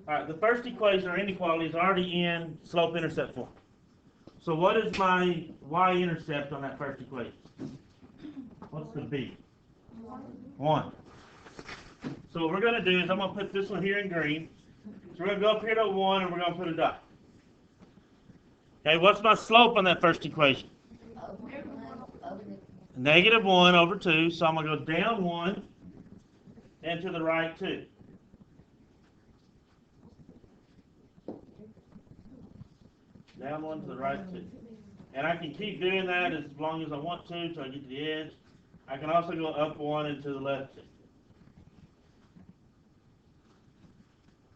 All right, the first equation or inequality is already in slope-intercept form. So what is my y-intercept on that first equation? What's the b? 1. So what we're going to do is I'm going to put this one here in green. So we're going to go up here to 1 and we're going to put a dot. Okay, what's my slope on that first equation? -1 over 2. So I'm going to go down 1 and to the right 2. Down 1 to the right 2. And I can keep doing that as long as I want to until I get to the edge. I can also go up 1 and to the left 2.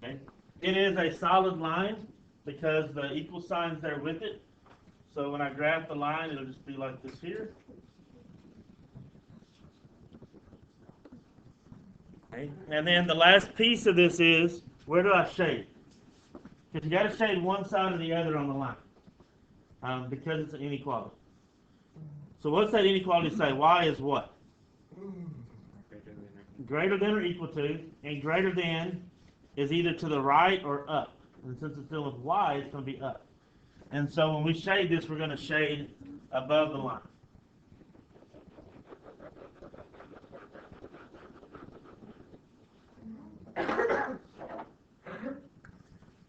Okay. It is a solid line because the equal sign's there with it. So when I graph the line, it'll just be like this here. Okay. And then the last piece of this is, where do I shade? Because you got to shade one side or the other on the line because it's an inequality. So what's that inequality say? Y is what? Greater than or equal to, and greater than is either to the right or up. And since it's dealing with y, it's going to be up. And so when we shade this, we're going to shade above the line.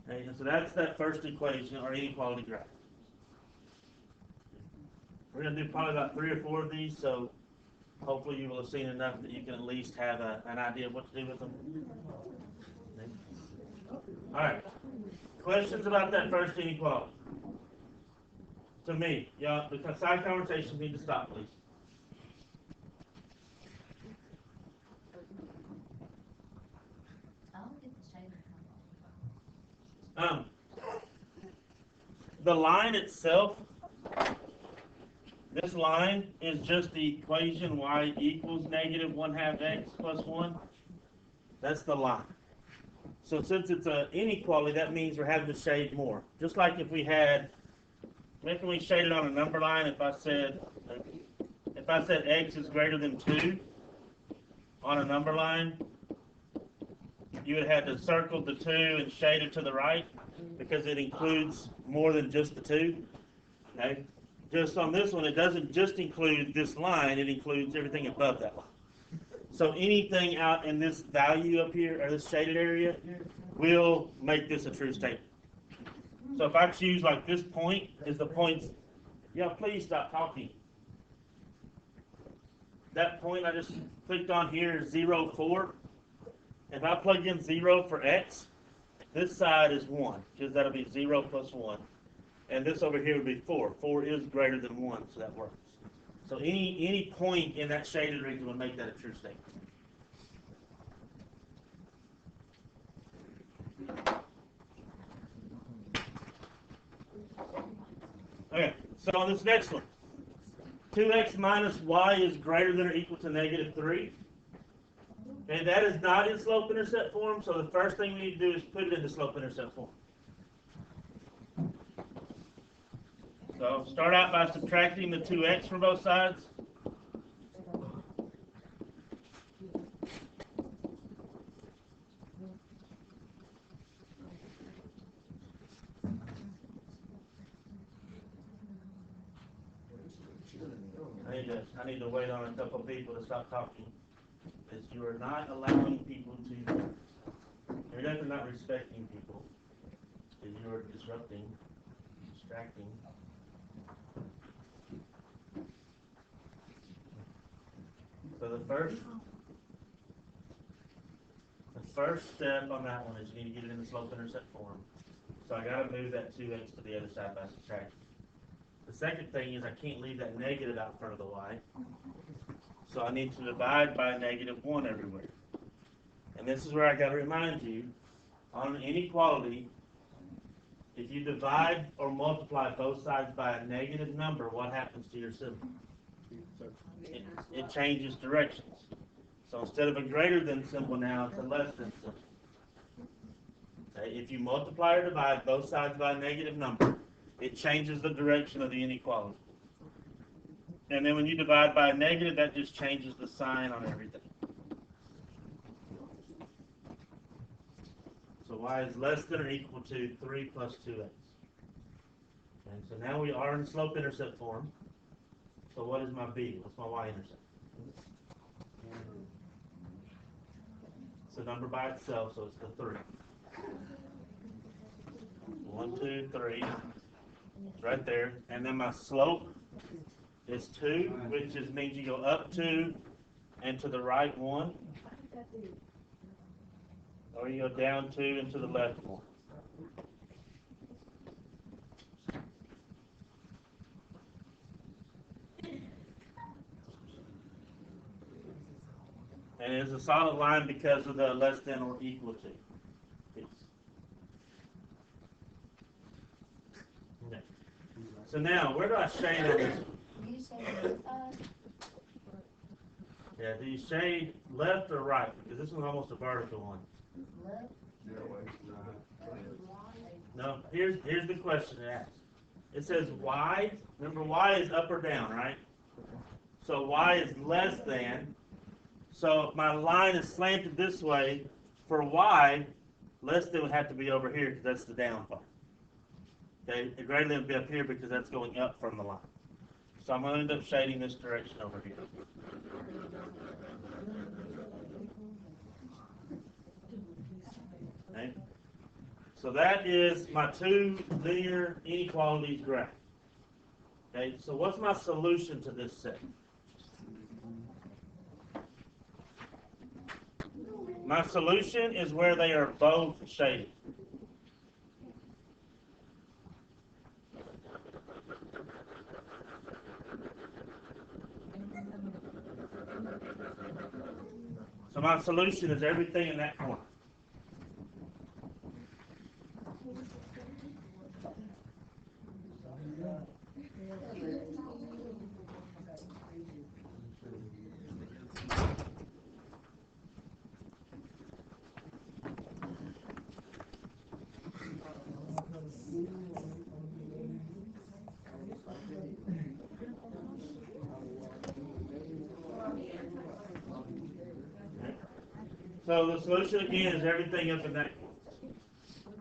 Okay, and so that's that first equation or inequality graph. We're going to do probably about 3 or 4 of these, so hopefully you will have seen enough that you can at least have an idea of what to do with them. All right. Questions about that first inequality? To me, y'all, the side conversations need to stop, please. The line itself, this line is just the equation y equals -1/2 x plus 1. That's the line. So since it's an inequality, that means we're having to shade more. Just like if we had, maybe we shaded on a number line, if I said x is greater than 2 on a number line, you would have to circle the 2 and shade it to the right because it includes more than just the 2. Okay? Just on this one, it doesn't just include this line, it includes everything above that line. So anything out in this value up here, or this shaded area, will make this a true statement. So if I choose like this point is the point, yeah, please stop talking. That point I just clicked on here is 0, 4. If I plug in 0 for x, this side is 1, because that'll be 0 plus 1. And this over here would be 4. 4 is greater than 1, so that works. So any point in that shaded region would make that a true statement. Okay, so on this next one, 2x minus y is greater than or equal to -3. And that is not in slope-intercept form, so the first thing we need to do is put it into slope-intercept form. So start out by subtracting the 2x from both sides. I need to wait on a couple of people to stop talking. Because you are not allowing people to, you're definitely not respecting people. Because you are disrupting, distracting. So the first step on that one is you need to get it in the slope-intercept form. So I got to move that 2x to the other side by subtraction. The second thing is I can't leave that negative out in front of the y. So I need to divide by -1 everywhere. And this is where I got to remind you, on an inequality, if you divide or multiply both sides by a negative number, what happens to your symbol? It changes directions. So instead of a greater than symbol now, it's a less than symbol. Okay, if you multiply or divide both sides by a negative number, it changes the direction of the inequality. And then when you divide by a negative, that just changes the sign on everything. So y is less than or equal to 3 plus 2x. And so now we are in slope-intercept form. So what is my b? What's my y-intercept? It's a number by itself, so it's the 3. 1, 2, 3. It's right there. And then my slope is 2, which means you go up 2 and to the right 1. Or you go down 2 and to the left 1. And it's a solid line because of the less than or equal to piece. Okay. So now, where do I shade on this one? Yeah, do you shade left or right? Because this one's almost a vertical one. Left. No, here's the question it asks. It says y, remember y is up or down, right? So y is less than. So if my line is slanted this way, for y, less than would have to be over here because that's the down part. Okay, the greater than would be up here because that's going up from the line. So I'm going to end up shading this direction over here. Okay. So that is my two linear inequalities graph. Okay, so what's my solution to this set? My solution is where they are both shaded. So my solution is everything in that corner. So the solution again is everything up in that corner.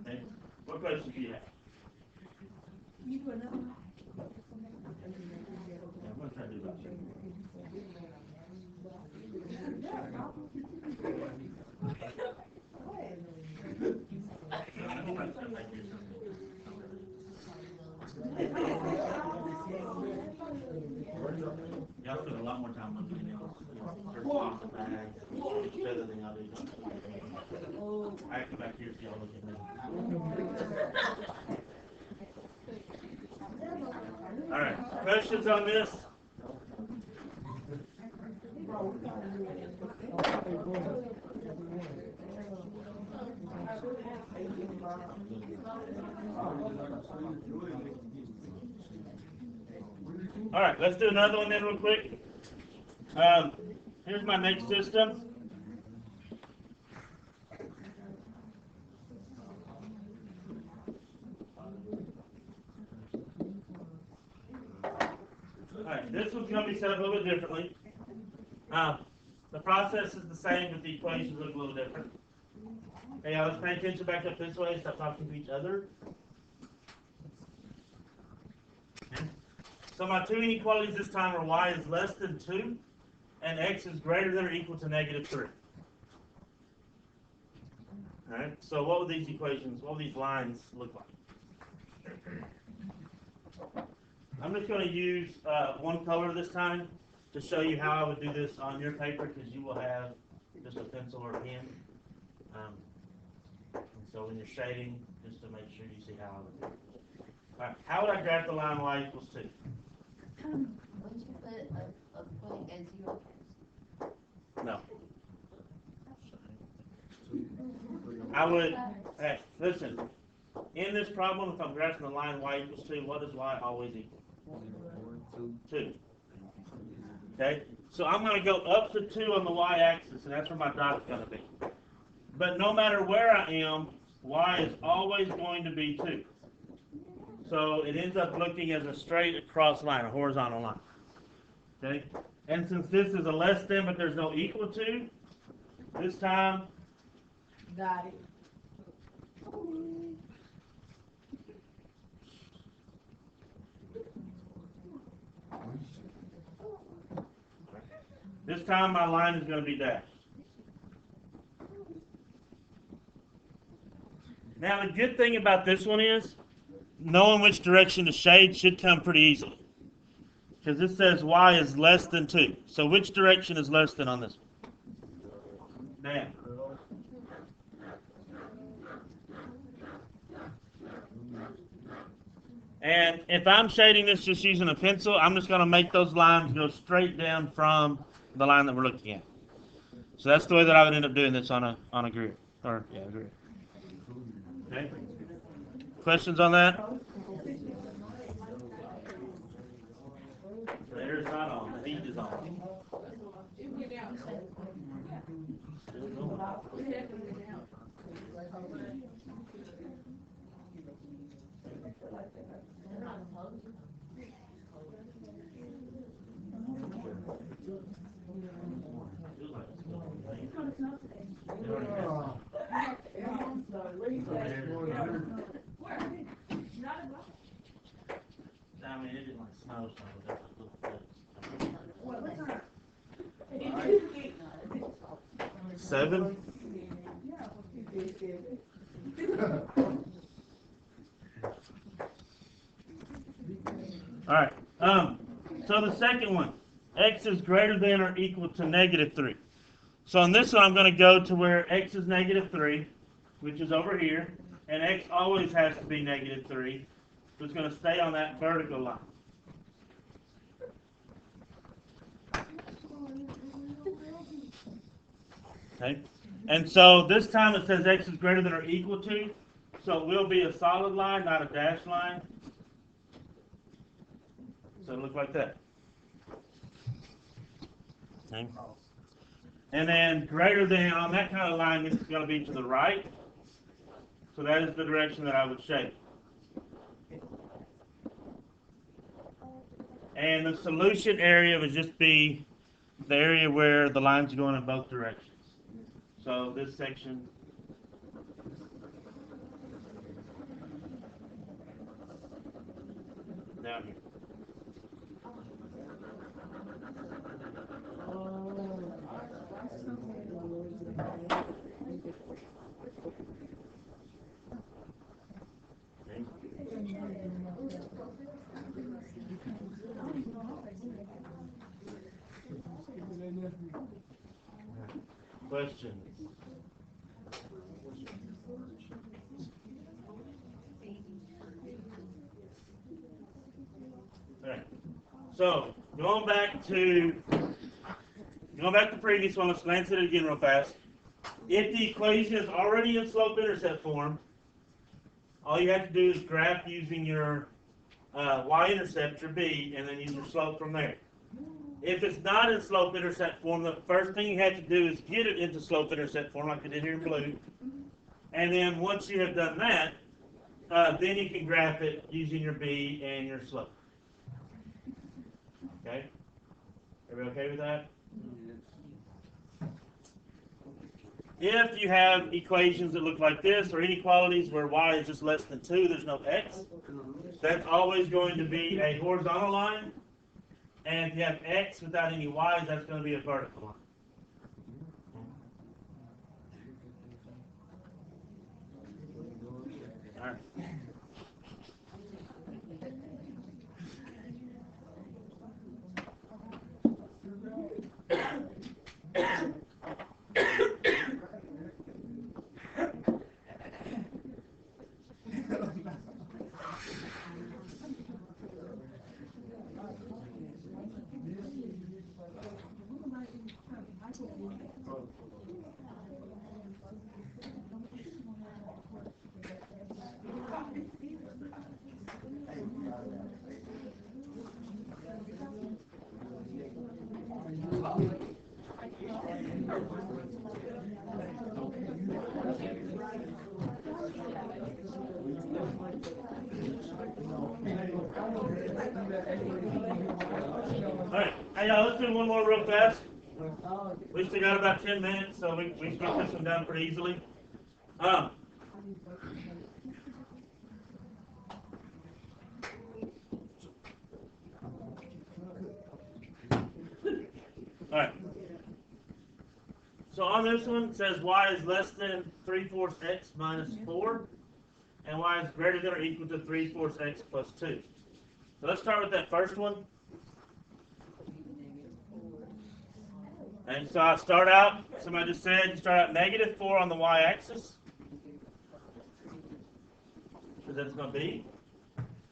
Okay. What questions do you have? You do another one? Yeah, I'm going to try to do that. Y'all spend a lot more time looking at it. Better than y'all do. I have to come back here so y'all look at me. All right, questions on this? All right, let's do another one then real quick. Here's my next system. Alright, this one's going to be set up a little bit differently. The process is the same, but the equations look a little different. Okay, y'all, let's pay attention back up this way, stop talking to each other. Okay. So my two inequalities this time are y is less than 2 and x is greater than or equal to negative 3. Alright, so what would these equations, what would these lines look like? I'm just going to use one color this time to show you how I would do this on your paper because you will have just a pencil or a pen. And so when you're shading, just to make sure you see how I would do it. All right, how would I graph the line y equals 2? Wouldn't you put a point at 0? No. I would, hey, listen, in this problem, if I'm graphing the line y equals 2, what does y always equal? 2. Okay, so I'm going to go up to 2 on the y-axis, and that's where my dot's going to be. But no matter where I am, y is always going to be 2. So it ends up looking as a straight across line, a horizontal line. Okay, and since this is a less than, but there's no equal to, this time, Got it. This time my line is going to be dashed. Now the good thing about this one is, knowing which direction to shade should come pretty easily. Because this says y is less than 2. So which direction is less than on this one? Down. And if I'm shading this just using a pencil, I'm just going to make those lines go straight down from the line that we're looking at. So that's the way that I would end up doing this on a grid. Grid. Okay. Questions on that? The air is not on. The heat is on. Still going. I mean, it didn't like snow, so 7. All right. So the second one, x is greater than or equal to -3. So on this one, I'm going to go to where x is -3, which is over here, and x always has to be -3. So it's going to stay on that vertical line. Okay. And so this time it says x is greater than or equal to, so it will be a solid line, not a dashed line. So it'll look like that. Okay. And then greater than on that kind of line, it's going to be to the right. So that is the direction that I would shade. And the solution area would just be the area where the lines are going in both directions. So this section down here. Questions? Okay. So going back to the previous one, let's glance at it again real fast. If the equation is already in slope-intercept form, all you have to do is graph using your y-intercept, your b, and then use your slope from there. If it's not in slope-intercept form, the first thing you have to do is get it into slope-intercept form, like I did here in blue. And then once you have done that, then you can graph it using your b and your slope. Okay? Everybody okay with that? If you have equations that look like this, or inequalities where y is just less than 2, there's no x, that's always going to be a horizontal line. And if you have x without any y's, that's going to be a vertical line. All right. Alright, hey y'all, let's do one more real fast. We still got about 10 minutes, so we can get this one done pretty easily. Alright, So on this one, it says y is less than 3/4 x minus 4, and y is greater than or equal to 3/4 x plus 2. So let's start with that first one. And so I start out, somebody just said, you start out -4 on the y-axis, because that's going to be.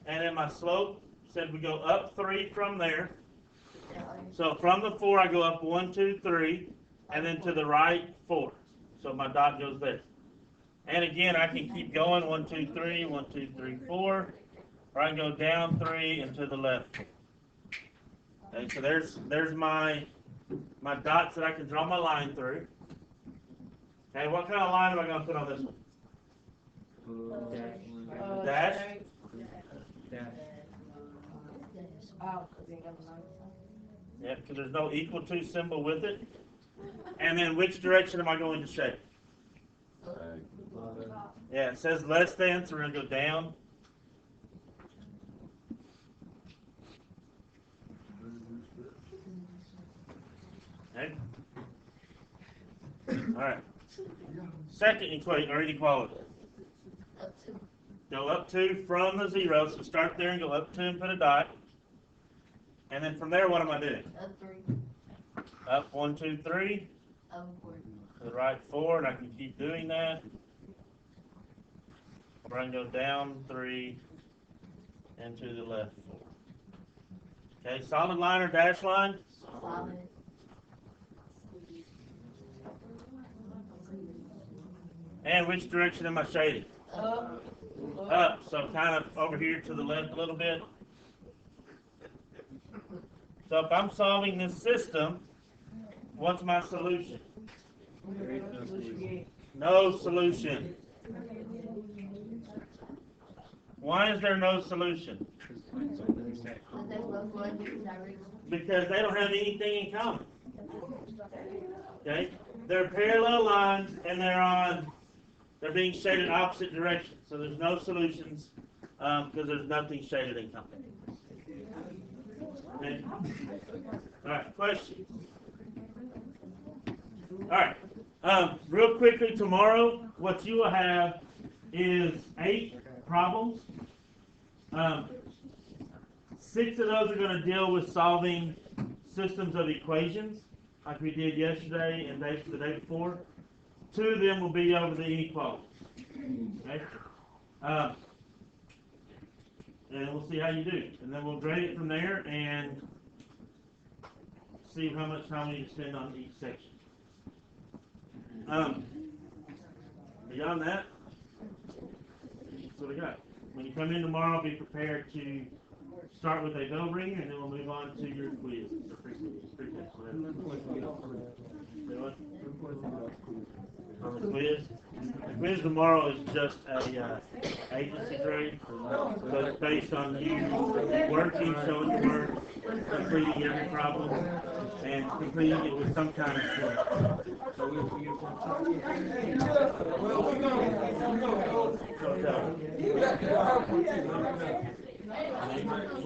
And then my slope said we go up 3 from there. So from the 4, I go up 1, 2, 3, and then to the right, 4. So my dot goes there. And again, I can keep going, 1, 2, 3, 1, 2, 3, 4. Or I can go down 3 and to the left. Okay, so there's my dots that I can draw my line through. Okay, what kind of line am I going to put on this one? Dash? Yeah, because there's no equal to symbol with it. And then which direction am I going to shape? Yeah, it says less than, so we're going to go down. Okay. All right. Second equation or inequality. Go up 2 from the 0. So start there and go up 2 and put a dot. And then from there, what am I doing? Up 3. Up 1, 2, 3. Up 4. To the right 4, and I can keep doing that. Or I can go down 3 and to the left 4. Okay, solid line or dash line? Solid. And which direction am I shading? Up. Up, so kind of over here to the left a little bit. So if I'm solving this system, what's my solution? No solution. Why is there no solution? But they both go in different directions. Because they don't have anything in common. Okay? They're parallel lines and they're being shaded opposite directions. So there's no solutions because there's nothing shaded in common. Okay? All right, questions? All right. Real quickly, tomorrow, what you will have is 8 problems. 6 of those are going to deal with solving systems of equations, like we did yesterday and the day before. 2 of them will be over the inequalities. Okay? And we'll see how you do. And then we'll grade it from there and see how much time we need to spend on each section. Beyond that, that's what we got. When you come in tomorrow, be prepared to start with a bell ringer, and then we'll move on to your quiz, or pre-test, whatever. Say what? On the quiz? The quiz tomorrow is just a agency grade, so it's based on you working, showing your work, completing every problem, and completing it with some kind of skill.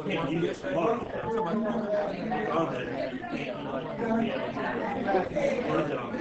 Can't use it tomorrow. On there, you can't be able to work it on it.